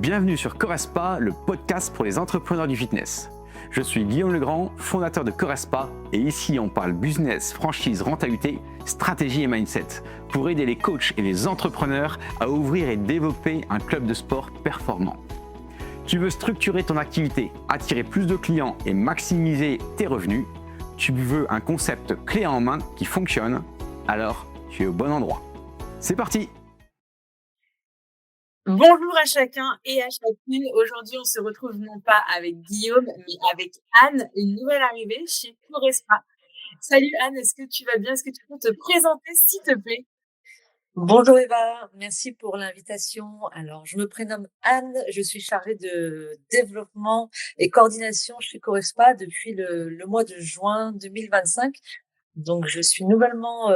Bienvenue sur Correspa, le podcast pour les entrepreneurs du fitness. Je suis Guillaume Legrand, fondateur de Correspa, et ici on parle business, franchise, rentabilité, stratégie et mindset pour aider les coachs et les entrepreneurs à ouvrir et développer un club de sport performant. Tu veux structurer ton activité, attirer plus de clients et maximiser tes revenus? Tu veux un concept clé en main qui fonctionne? Alors tu es au bon endroit. C'est parti! Bonjour à chacun et à chacune. Aujourd'hui, on se retrouve non pas avec Guillaume, mais avec Anne, une nouvelle arrivée chez Correspa. Salut Anne, est-ce que tu vas bien? Est-ce que tu peux te présenter, s'il te plaît? Bonjour Eva, merci pour l'invitation. Alors, je me prénomme Anne, je suis chargée de développement et coordination chez Correspa depuis le mois de juin 2025. Donc, je suis nouvellement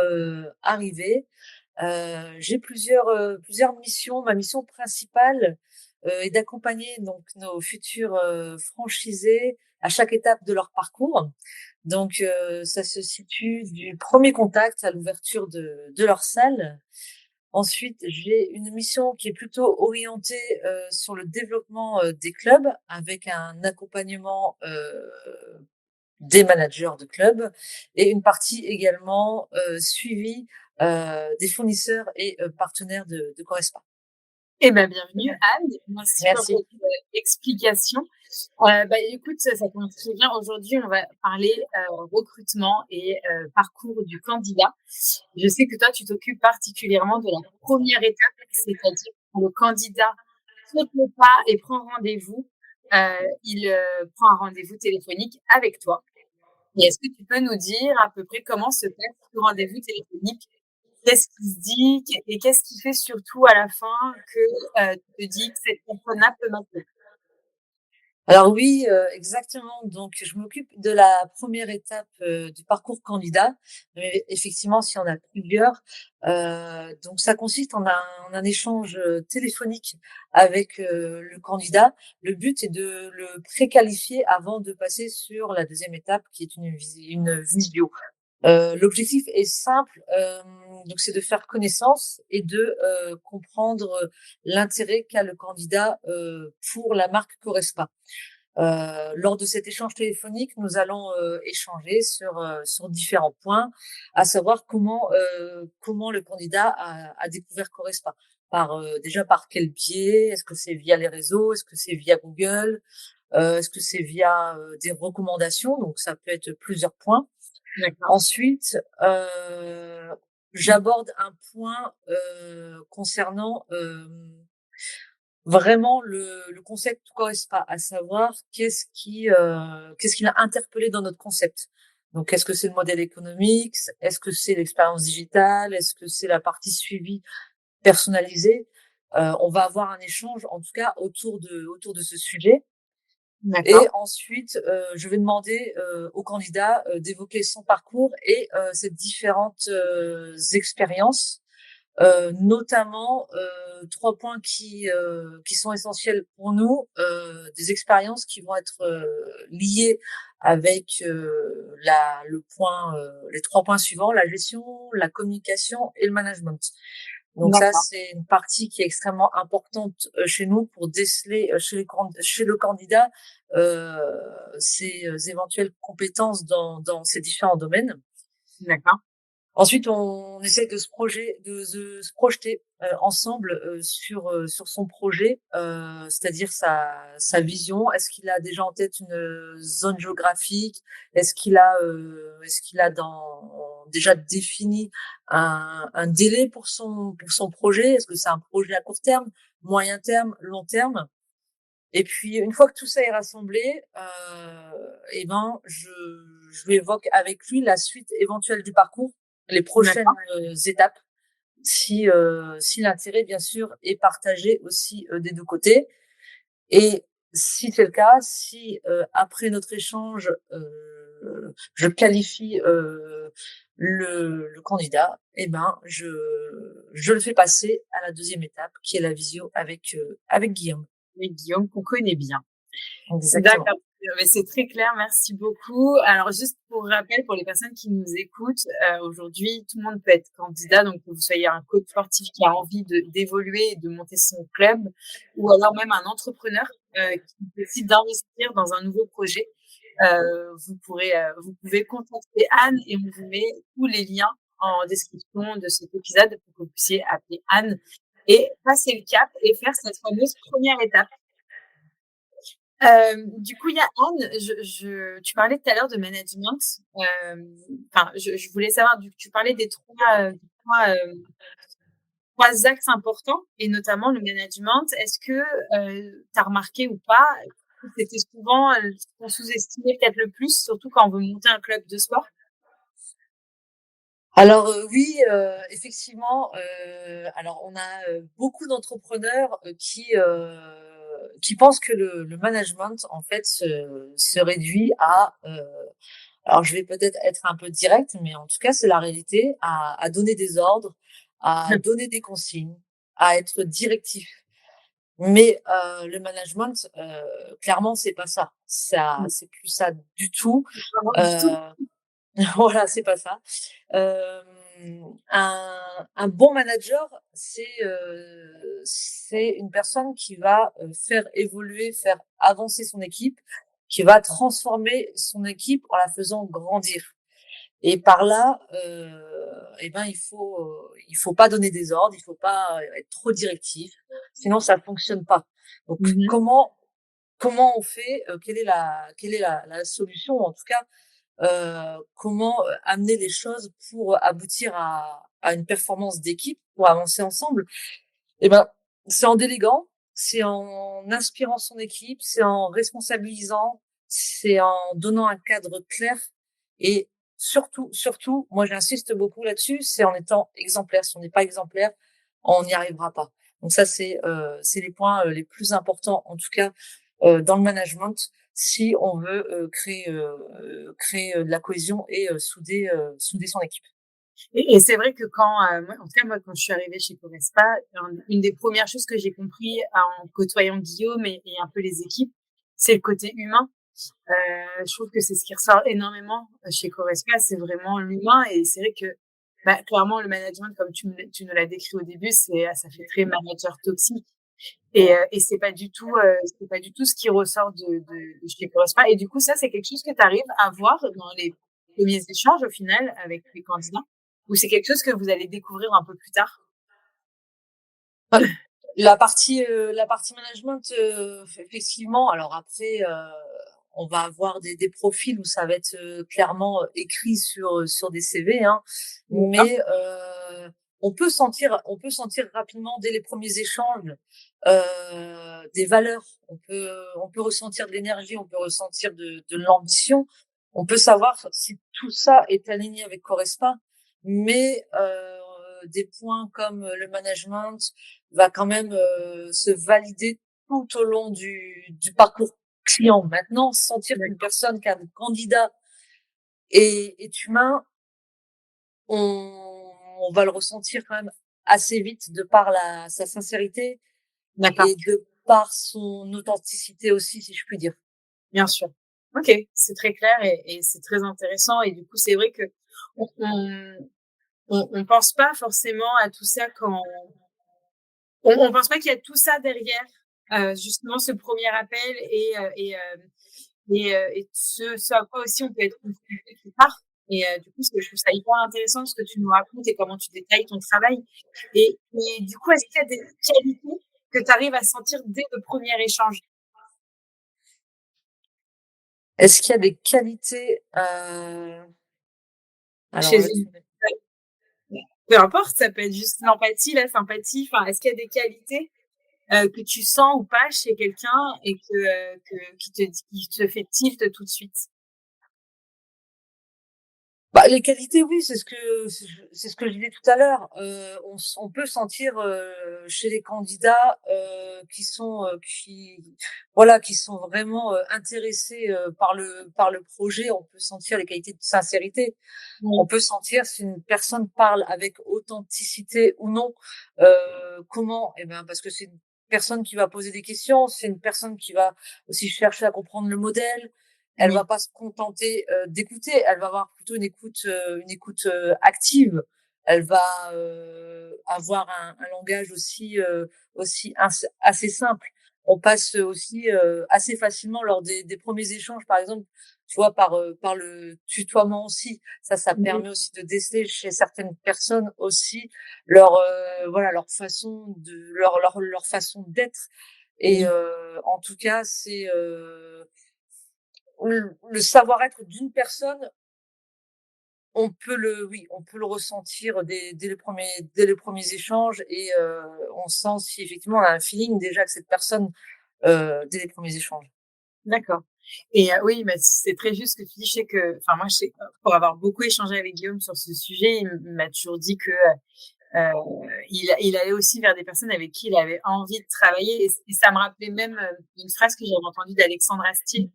arrivée. J'ai plusieurs missions. Ma mission principale est d'accompagner donc nos futurs franchisés à chaque étape de leur parcours. Donc, ça se situe du premier contact à l'ouverture de leur salle. Ensuite, j'ai une mission qui est plutôt orientée sur le développement des clubs avec un accompagnement des managers de clubs et une partie également suivi des fournisseurs et partenaires de Correspa. Eh ben, bienvenue Anne. Merci pour Merci. votre explication. Écoute, ça commence très bien. Aujourd'hui, on va parler recrutement et parcours du candidat. Je sais que toi, tu t'occupes particulièrement de la première étape, c'est-à-dire quand le candidat saute le pas et prend rendez-vous, il prend un rendez-vous téléphonique avec toi. Et est-ce que tu peux nous dire à peu près comment se passe ce rendez-vous téléphonique? Qu'est-ce qui se dit et qu'est-ce qui fait surtout à la fin que tu te dis que cette personne-là peut m'appeler? Alors oui, exactement. Donc je m'occupe de la première étape du parcours candidat. Mais effectivement, s'il y en a plusieurs, donc ça consiste en un échange téléphonique avec le candidat. Le but est de le préqualifier avant de passer sur la deuxième étape, qui est une visio. L'objectif est simple, donc c'est de faire connaissance et de comprendre l'intérêt qu'a le candidat pour la marque Correspa. Lors de cet échange téléphonique, nous allons échanger sur différents points, à savoir comment le candidat a découvert Correspa. Déjà par quel biais? Est-ce que c'est via les réseaux? Est-ce que c'est via Google? Est-ce que c'est via des recommandations? Donc ça peut être plusieurs points. D'accord. Ensuite, j'aborde un point concernant vraiment le concept Correspa, à savoir qu'est-ce qui l'a interpellé dans notre concept. Donc, est-ce que c'est le modèle économique? Est-ce que c'est l'expérience digitale? Est-ce que c'est la partie suivi personnalisée? On va avoir un échange, en tout cas, autour de ce sujet. Et D'accord. ensuite, je vais demander au candidat d'évoquer son parcours et ses différentes expériences, notamment 3 points qui sont essentiels pour nous, des expériences qui vont être liées avec les 3 points suivants: la gestion, la communication et le management. Donc ça, D'accord. c'est une partie qui est extrêmement importante chez nous pour déceler chez le candidat ses éventuelles compétences dans ces différents domaines. D'accord. Ensuite, on essaie de se projeter ensemble sur son projet, c'est-à-dire sa vision. Est-ce qu'il a déjà en tête une zone géographique? Est-ce qu'il a déjà défini un délai pour son projet? Est-ce que c'est un projet à court terme, moyen terme, long terme? Et puis une fois que tout ça est rassemblé, je lui évoque avec lui la suite éventuelle du parcours, les prochaines D'accord. étapes, si l'intérêt bien sûr est partagé aussi des 2 côtés. Et si c'est le cas, si après notre échange, je qualifie le candidat, je le fais passer à la deuxième étape qui est la visio avec Guillaume. Et Guillaume, qu'on connaît bien. Exactement. D'accord. Mais c'est très clair, merci beaucoup. Alors juste pour rappel, pour les personnes qui nous écoutent, aujourd'hui, tout le monde peut être candidat, donc que vous soyez un coach sportif qui a envie d'évoluer et de monter son club, ou alors même un entrepreneur qui décide d'investir dans un nouveau projet. Vous pouvez contacter Anne et on vous met tous les liens en description de cet épisode pour que vous puissiez appeler Anne et passer le cap et faire cette fameuse première étape. Du coup, il y a Anne, tu parlais tout à l'heure de management. Enfin, je voulais savoir, tu parlais des trois, trois axes importants et notamment le management. Est-ce que tu as remarqué ou pas que c'était souvent ce qu'on sous-estimait peut-être le plus, surtout quand on veut monter un club de sport? Alors oui, effectivement, alors on a beaucoup d'entrepreneurs qui pensent que le management en fait se réduit à alors je vais peut-être être un peu directe, mais en tout cas c'est la réalité, à donner des ordres, à donner des consignes, à être directif. Mais le management, clairement c'est pas ça. Ça c'est plus ça du tout. Vraiment du tout. Heu, voilà, c'est pas ça. Un bon manager, c'est une personne qui va faire évoluer, faire avancer son équipe, qui va transformer son équipe en la faisant grandir. Et par là, eh ben il faut pas donner des ordres, il faut pas être trop directif, sinon ça fonctionne pas. Donc Mmh. comment on fait, quelle est la solution, en tout cas comment amener les choses pour aboutir à une performance d'équipe, pour avancer ensemble? Eh ben, c'est en déléguant, c'est en inspirant son équipe, c'est en responsabilisant, c'est en donnant un cadre clair et surtout, moi j'insiste beaucoup là-dessus, c'est en étant exemplaire. Si on n'est pas exemplaire, on n'y arrivera pas. Donc ça, c'est les points les plus importants, en tout cas dans le management, si on veut créer de la cohésion et souder son équipe. Et c'est vrai que moi, en tout cas, moi, quand je suis arrivée chez Corespa, une des premières choses que j'ai compris en côtoyant Guillaume et un peu les équipes, c'est le côté humain. Je trouve que c'est ce qui ressort énormément chez Corespa, c'est vraiment l'humain. Et c'est vrai que, bah, clairement, le management, comme tu nous l'as décrit au début, ça fait très manager toxique. Et c'est pas du tout ce qui ressort de chez Corespa. Et du coup, ça, c'est quelque chose que tu arrives à voir dans les premiers échanges, au final, avec les candidats, ou c'est quelque chose que vous allez découvrir un peu plus tard? Ouais, la partie management, effectivement, alors après, on va avoir des profils où ça va être clairement écrit sur des CV, hein, D'accord. mais on peut sentir rapidement dès les premiers échanges des valeurs. On peut ressentir de l'énergie, on peut ressentir de l'ambition. On peut savoir si tout ça est aligné avec Correspa, mais des points comme le management va quand même se valider tout au long du parcours client. Maintenant, sentir qu'une D'accord. personne, qu'un candidat est humain, on va le ressentir quand même assez vite de par sa sincérité D'accord. et de par son authenticité aussi, si je puis dire. Bien sûr. OK, c'est très clair et c'est très intéressant et du coup, c'est vrai que on pense pas forcément à tout ça quand on pense pas qu'il y a tout ça derrière, justement ce premier appel et ce à quoi aussi on peut être confronté plus tard et du coup, je trouve ça hyper intéressant ce que tu nous racontes et comment tu détailles ton travail et du coup, est-ce qu'il y a des qualités que tu arrives à sentir dès le premier échange Est-ce qu'il y a des qualités alors chez là, une peu importe, ça peut être juste l'empathie, la sympathie, enfin, est-ce qu'il y a des qualités, que tu sens ou pas chez quelqu'un et qui te fait tilt tout de suite? bah, les qualités, oui, c'est ce que je disais tout à l'heure. On peut sentir chez les candidats qui sont vraiment intéressés par le projet. On peut sentir les qualités de sincérité. On Oui, peut sentir si une personne parle avec authenticité ou non. Comment? Eh ben, parce que personne qui va poser des questions, c'est une personne qui va aussi chercher à comprendre le modèle. Elle Oui. va pas se contenter d'écouter, elle va avoir plutôt une écoute active. Elle va avoir un langage aussi assez simple. On passe aussi assez facilement lors des premiers échanges, par exemple, tu vois, par le tutoiement aussi. Ça Oui. permet aussi de déceler chez certaines personnes aussi leur façon leur façon d'être. Et Oui. en tout cas, c'est le savoir-être d'une personne, on peut le ressentir dès les premiers échanges. Et on sent si effectivement on a un feeling déjà avec cette personne dès les premiers échanges. D'accord. Et oui, mais c'est très juste ce que tu dis. Je sais que, enfin moi, je sais, pour avoir beaucoup échangé avec Guillaume sur ce sujet, il m'a toujours dit que il allait aussi vers des personnes avec qui il avait envie de travailler. Et ça me rappelait même une phrase que j'avais entendue d'Alexandre Astier.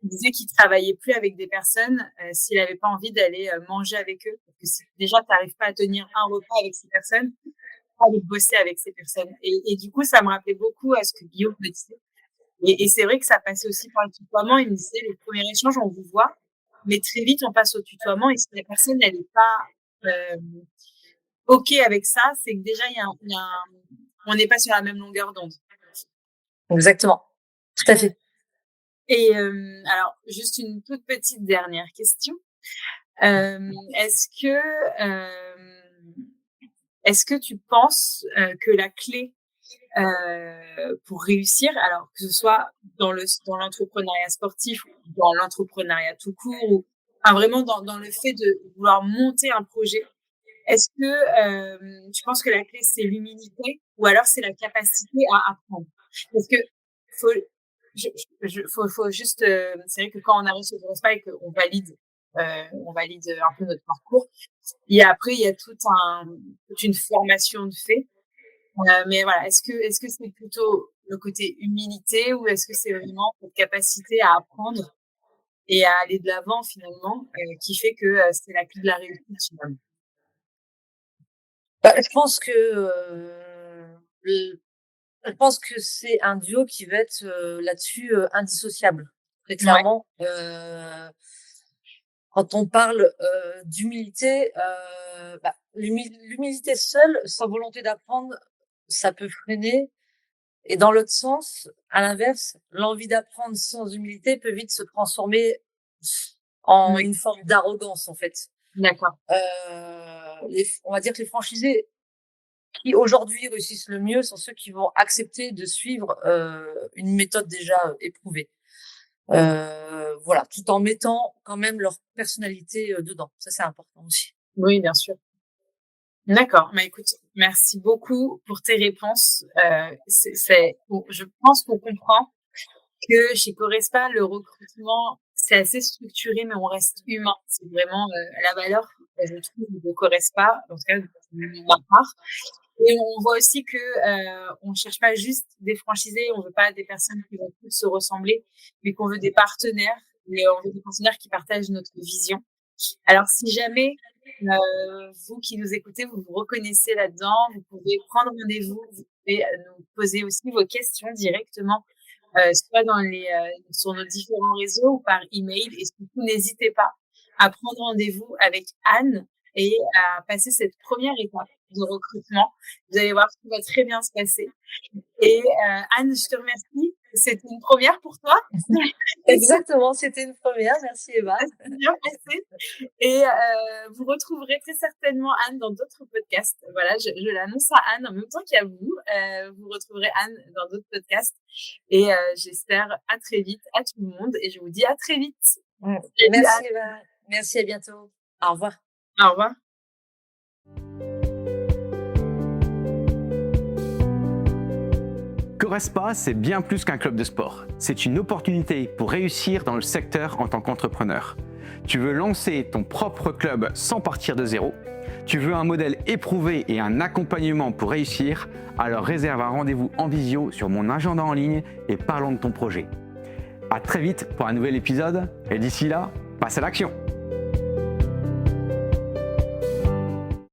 Il disait qu'il travaillait plus avec des personnes s'il n'avait pas envie d'aller manger avec eux. Parce que si déjà tu n'arrives pas à tenir un repas avec ces personnes, pas de bosser avec ces personnes. Et du coup, ça me rappelait beaucoup à ce que Guillaume me disait. Et c'est vrai que ça passait aussi par le tutoiement. Il me disait, les premiers échanges, on vous voit, mais très vite, on passe au tutoiement. Et si la personne, elle n'est pas OK avec ça, c'est que déjà, on n'est pas sur la même longueur d'onde. Exactement, tout à fait. Et alors, juste une toute petite dernière question. Est-ce que tu penses que la clé pour réussir, alors que ce soit dans l'entrepreneuriat sportif ou dans l'entrepreneuriat tout court, ou enfin, vraiment dans le fait de vouloir monter un projet, est-ce que tu penses que la clé, c'est l'humilité ou alors c'est la capacité à apprendre? Parce que faut faut juste, c'est vrai que quand on arrive sur Corospa et qu'on valide, on valide un peu notre parcours, il y a toute une formation de fait. Mais voilà, est-ce que c'est plutôt le côté humilité ou est-ce que c'est vraiment cette capacité à apprendre et à aller de l'avant finalement, qui fait que, c'est la clé de la réussite finalement? Bah, l je pense que c'est un duo qui va être là-dessus indissociable. Très Ouais, clairement, quand on parle d'humilité, l'humilité seule, sans volonté d'apprendre, ça peut freiner. Et dans l'autre sens, à l'inverse, l'envie d'apprendre sans humilité peut vite se transformer en oui, une forme d'arrogance, en fait. d'accord. On va dire que les franchisés qui aujourd'hui réussissent le mieux sont ceux qui vont accepter de suivre une méthode déjà éprouvée. Voilà, tout en mettant quand même leur personnalité dedans. Ça, c'est important aussi. Oui, bien sûr. D'accord. Bah, écoute, merci beaucoup pour tes réponses. Bon, je pense qu'on comprend que chez Correspa, le recrutement, c'est assez structuré, mais on reste humain. C'est vraiment la valeur, je trouve, de Correspa, en tout cas de ma part. Et on voit aussi que on cherche pas juste des franchisés, on veut pas des personnes qui vont toutes se ressembler, mais qu'on veut des partenaires, et on veut des partenaires qui partagent notre vision. Alors si jamais vous qui nous écoutez, vous vous reconnaissez là-dedans, vous pouvez prendre rendez-vous, vous pouvez nous poser aussi vos questions directement, soit sur nos différents réseaux ou par email. Et surtout, n'hésitez pas à prendre rendez-vous avec Anne et à passer cette première étape de recrutement. Vous allez voir, tout va très bien se passer. Et Anne, je te remercie. C'était une première pour toi. Exactement, c'était une première. Merci Eva. Ça s'est bien passé. Et vous retrouverez très certainement Anne dans d'autres podcasts. Voilà, je l'annonce à Anne en même temps qu'à vous. Vous retrouverez Anne dans d'autres podcasts. Et j'espère à très vite à tout le monde. Et je vous dis à très vite. Salut Merci Anne. Eva. Merci, à bientôt. Au revoir. Au revoir. Correspa, c'est bien plus qu'un club de sport. C'est une opportunité pour réussir dans le secteur en tant qu'entrepreneur. Tu veux lancer ton propre club sans partir de zéro? Tu veux un modèle éprouvé et un accompagnement pour réussir? Alors réserve un rendez-vous en visio sur mon agenda en ligne et parlons de ton projet. À très vite pour un nouvel épisode et d'ici là, passe à l'action!